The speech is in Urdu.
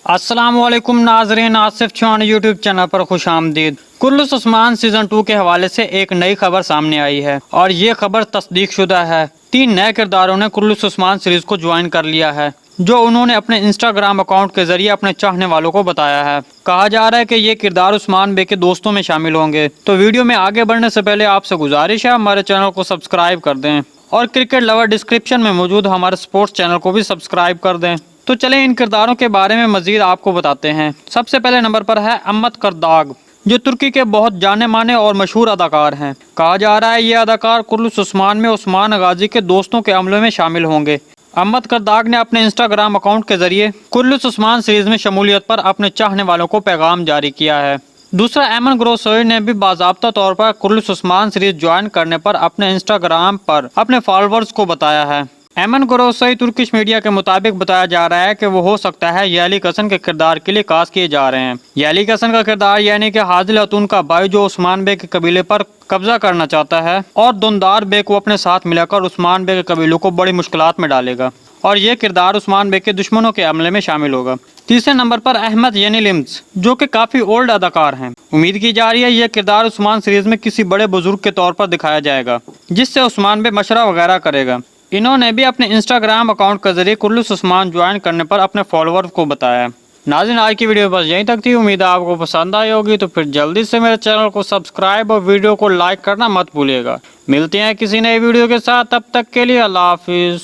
السلام علیکم ناظرین، آصف چوہان یوٹیوب چینل پر خوش آمدید۔ کرلس عثمان سیزن 2 کے حوالے سے ایک نئی خبر سامنے آئی ہے اور یہ خبر تصدیق شدہ ہے۔ 3 نئے کرداروں نے کرلس عثمان سیریز کو جوائن کر لیا ہے، جو انہوں نے اپنے انسٹاگرام اکاؤنٹ کے ذریعے اپنے چاہنے والوں کو بتایا ہے۔ کہا جا رہا ہے کہ یہ کردار عثمان بے کے دوستوں میں شامل ہوں گے۔ تو ویڈیو میں آگے بڑھنے سے پہلے آپ سے گزارش ہے ہمارے چینل کو سبسکرائب کر دیں اور کرکٹ لور ڈسکرپشن میں موجود ہمارے سپورٹس چینل کو بھی سبسکرائب کر دیں۔ تو چلیں ان کرداروں کے بارے میں مزید آپ کو بتاتے ہیں۔ سب سے پہلے نمبر پر ہے امت کرداغ، جو ترکی کے بہت جانے مانے اور مشہور اداکار ہیں۔ کہا جا رہا ہے یہ اداکار کرلس عثمان میں عثمان غازی کے دوستوں کے عملے میں شامل ہوں گے۔ امت کرداغ نے اپنے انسٹاگرام اکاؤنٹ کے ذریعے کرلس عثمان سیریز میں شمولیت پر اپنے چاہنے والوں کو پیغام جاری کیا ہے۔ دوسرا، ایمن گروسوئی نے بھی باضابطہ طور پر کرلس عثمان سیریز جوائن کرنے پر اپنے انسٹاگرام پر اپنے فالوورز کو بتایا ہے۔ ایمن گروسوئی ترکش میڈیا کے مطابق بتایا جا رہا ہے کہ وہ ہو سکتا ہے یالی کسن کے کردار کے لیے کاسٹ کیے جا رہے ہیں۔ یالی کسن کا کردار یعنی کہ حاضل خاتون کا بھائی جو عثمان بے کے قبیلے پر قبضہ کرنا چاہتا ہے اور دندار بے کو اپنے ساتھ ملا کر عثمان بے کے قبیلوں کو بڑی مشکلات میں ڈالے گا، اور یہ کردار عثمان بے کے دشمنوں کے عملے میں شامل ہوگا۔ تیسرے نمبر پر احمد ینیلمز، جو کہ کافی اولڈ اداکار ہیں۔ امید کی جا رہی ہے یہ کردار عثمان سیریز میں کسی بڑے بزرگ کے طور پر دکھایا جائے گا، جس سے عثمان بے مشورہ وغیرہ کرے گا۔ انہوں نے بھی اپنے انسٹاگرام اکاؤنٹ کے ذریعے کرلس عثمان جوائن کرنے پر اپنے فالوورز کو بتایا۔ ناظرین، آج کی ویڈیو بس یہیں تک تھی۔ امید ہے آپ کو پسند آئی ہوگی، تو پھر جلدی سے میرے چینل کو سبسکرائب اور ویڈیو کو لائک کرنا مت بھولیے گا۔ ملتے ہیں کسی نئے ویڈیو کے ساتھ، تب تک کے لیے اللہ حافظ۔